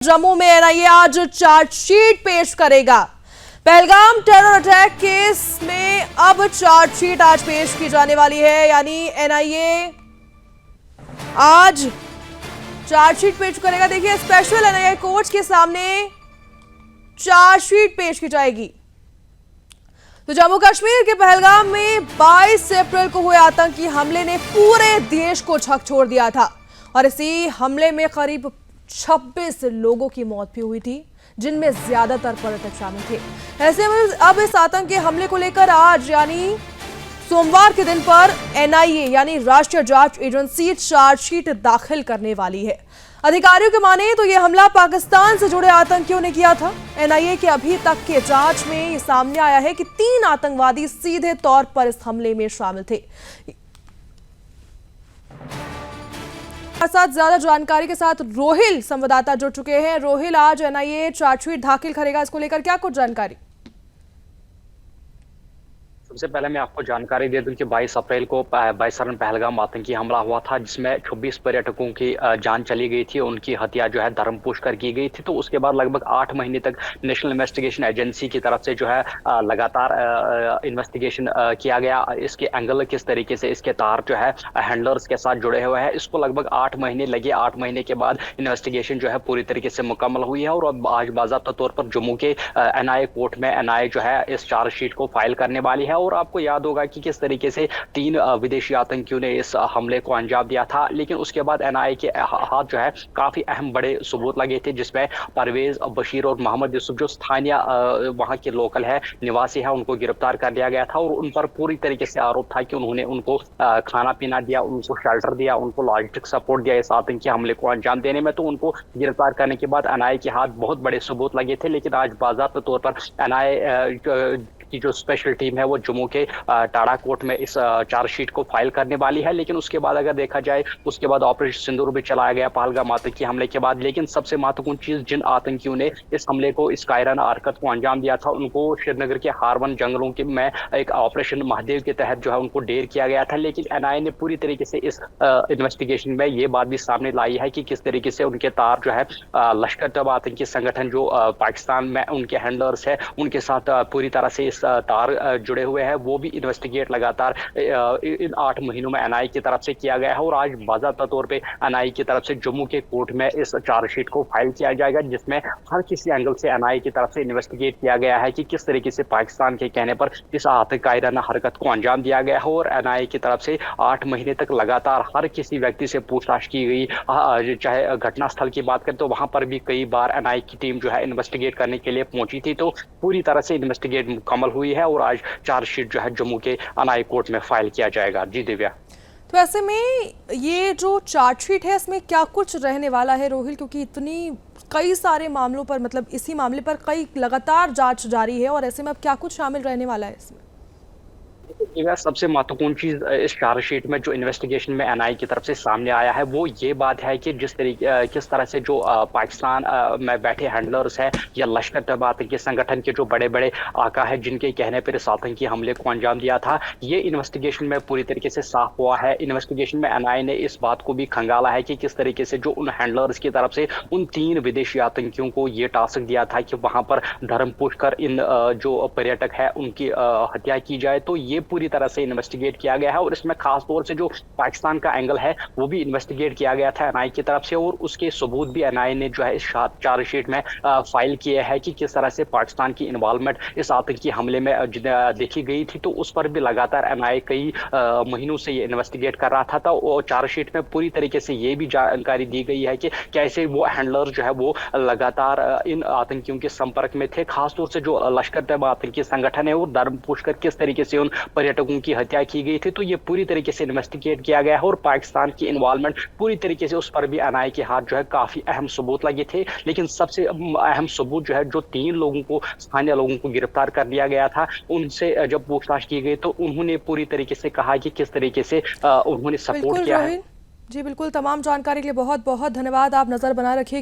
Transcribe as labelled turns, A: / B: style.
A: जम्मू में एनआईए आज चार्जशीट पेश करेगा। पहलगाम टेरर अटैक केस में अब चार्जशीट आज पेश की जाने वाली है, यानी एनआईए आज चार्जशीट पेश करेगा। देखिए, स्पेशल एनआईए कोर्ट के सामने चार्जशीट पेश की जाएगी। तो जम्मू कश्मीर के पहलगाम में 22 अप्रैल को हुए आतंकी हमले ने पूरे देश को झकझोर दिया था और इसी हमले में करीब 26 लोगों की मौत भी हुई थी, जिनमें ज्यादातर पर्यटक शामिल थे। ऐसे में अब इस आतंकी हमले को लेकर आज यानी सोमवार के दिन पर एनआईए यानी राष्ट्रीय जांच एजेंसी चार्जशीट दाखिल करने वाली है। अधिकारियों के माने तो यह हमला पाकिस्तान से जुड़े आतंकियों ने किया था। एनआईए के अभी तक के जांच में ये सामने आया है कि 3 आतंकवादी सीधे तौर पर इस हमले में शामिल थे। साथ ज्यादा जानकारी के साथ रोहिल संवाददाता जुड़ चुके हैं। रोहिल, आज एनआईए चार्जशीट दाखिल करेगा, इसको लेकर क्या कुछ जानकारी?
B: सबसे पहले मैं आपको जानकारी दे दूं कि 22 अप्रैल को बाईसरन पहलगाम आतंकी हमला हुआ था, जिसमें 26 पर्यटकों की जान चली गई थी। उनकी हत्या जो है धर्मपुश कर की गई थी। तो उसके बाद लगभग 8 महीने तक नेशनल इन्वेस्टिगेशन एजेंसी की तरफ से जो है लगातार इन्वेस्टिगेशन किया गया। इसके एंगल किस तरीके से इसके तार जो है हैंडलर्स के साथ जुड़े हुए हैं, इसको लगभग 8 महीने लगे। 8 महीने के बाद इन्वेस्टिगेशन जो है पूरी तरीके से मुकम्मल हुई है और अब आज बाज़ाब्ता तौर पर जम्मू के एनआईए कोर्ट में एनआईए जो है इस चार्जशीट को फाइल करने वाली है। और आपको याद होगा कि किस तरीके से 3 विदेशी आतंकियों ने इस हमले को अंजाम दिया था, लेकिन उसके बाद एनआईए के हाथ जो है काफी अहम बड़े सबूत लगे थे, जिसमें परवेज बशीर और मोहम्मद यूसुफ जो स्थानीय वहां के लोकल है, निवासी है, उनको गिरफ्तार कर लिया गया था। और उन पर पूरी तरीके से आरोप था कि उन्होंने उनको खाना पीना दिया, उनको शेल्टर दिया, उनको लॉजिस्टिक सपोर्ट दिया इस आतंकी हमले को अंजाम देने में। तो उनको गिरफ्तार करने के बाद एनआईए के हाथ बहुत बड़े सबूत लगे थे, लेकिन आज बाज़ाब्ता तौर पर एनआईए की जो स्पेशल टीम है वो जम्मू के टाड़ा कोर्ट में इस चार्जशीट को फाइल करने वाली है। लेकिन उसके बाद अगर देखा जाए, उसके बाद ऑपरेशन सिंदूर भी चलाया गया पहलगाम आतंकी हमले के बाद। लेकिन सबसे महत्वपूर्ण चीज, जिन आतंकियों ने इस हमले को, इस कायराना हरकत को अंजाम दिया था, उनको श्रीनगर के हारवन जंगलों के में एक ऑपरेशन महादेव के तहत जो है उनको ढेर किया गया था। लेकिन एनआईए ने पूरी तरीके से इस इन्वेस्टिगेशन में ये बात भी सामने लाई है कि किस तरीके से उनके तार जो है लश्कर तैयबा आतंकी संगठन जो पाकिस्तान में उनके हैंडलर्स है, उनके साथ पूरी तरह से तार जुड़े हुए हैं। वो भी इन्वेस्टिगेट लगातार इन 8 महीनों में एनआईए की तरफ से किया गया है। और आज बाज़ाब्ता तौर पे एनआईए की तरफ से जम्मू के कोर्ट में इस चार्जशीट को फाइल किया जाएगा, जिसमें हर किसी एंगल से एनआईए की तरफ से इन्वेस्टिगेट किया गया है कि किस तरीके से पाकिस्तान के कहने पर इस आतंकाना हरकत को अंजाम दिया गया है। और एनआईए की तरफ से 8 महीने तक लगातार हर किसी व्यक्ति से पूछताछ की गई। चाहे घटनास्थल की बात करें तो वहां पर भी कई बार एनआईए की टीम जो है इन्वेस्टिगेट करने के लिए पहुंची थी। तो पूरी तरह से इन्वेस्टिगेट मुकम्मल हुई है और आज चार्जशीट जो है जम्मू के एनआईए कोर्ट में फाइल किया जाएगा। जी दिव्या।
A: तो ऐसे में ये जो चार्जशीट है, इसमें क्या कुछ रहने वाला है रोहिल? क्योंकि इतनी कई सारे मामलों पर, मतलब इसी मामले पर कई लगातार जांच जारी है और ऐसे में अब क्या कुछ शामिल रहने वाला है इसमें?
B: सबसे महत्वपूर्ण चीज इस चार्जशीट में जो इन्वेस्टिगेशन में एनआईए की तरफ से सामने आया है वो ये बात है कि किस तरह से जो पाकिस्तान में बैठे हैंडलर्स है या लश्कर तैयबा आतंकी संगठन के जो बड़े बड़े आका है, जिनके कहने पर इस आतंकी हमले को अंजाम दिया था, ये इन्वेस्टिगेशन में पूरी तरीके से साफ हुआ है। इन्वेस्टिगेशन में एनआईए ने इस बात को भी खंगाला है कि किस तरीके से जो उन हैंडलर्स की तरफ से उन 3 विदेशी आतंकियों को ये टास्क दिया था कि वहां पर धर्म पुश कर इन जो पर्यटक है उनकी हत्या की जाए। तो ये पूरी तरह से इन्वेस्टिगेट किया गया है और इसमें खास तौर से जो पाकिस्तान का एंगल है वो भी इन्वेस्टिगेट किया गया था एनआईए की तरफ से। और उसके सबूत भी एनआईए ने जो है इस चार्जशीट में फाइल किए हैं कि किस तरह से पाकिस्तान की इन्वॉल्वमेंट इस आतंकी हमले में देखी गई थी। तो उस पर भी लगातार एनआईए कई महीनों से ये इन्वेस्टिगेट कर रहा था। तो चार्जशीट में पूरी तरीके से ये भी जानकारी दी गई है कि कैसे वो हैंडलर जो है वो लगातार इन आतंकियों के संपर्क में थे। खासतौर से जो लश्कर तैयबा आतंकी संगठन है वो धर्म पुश कर किस तरीके से उन पर्यटकों की हत्या की गई थी। तो ये पूरी तरीके से इन्वेस्टिगेट किया गया है और पाकिस्तान की इन्वॉल्वमेंट पूरी तरीके से, उस पर भी एनआईए के हाथ जो है काफी अहम सबूत लगे थे। लेकिन सबसे अहम सबूत जो है, जो 3 लोगों को, स्थानीय लोगों को गिरफ्तार कर लिया गया था, उनसे जब पूछताछ की गई तो उन्होंने पूरी तरीके से कहा कि किस तरीके से उन्होंने सपोर्ट किया है।
A: जी बिल्कुल, तमाम जानकारी के लिए बहुत बहुत धन्यवाद। आप नजर बनाए रखिए।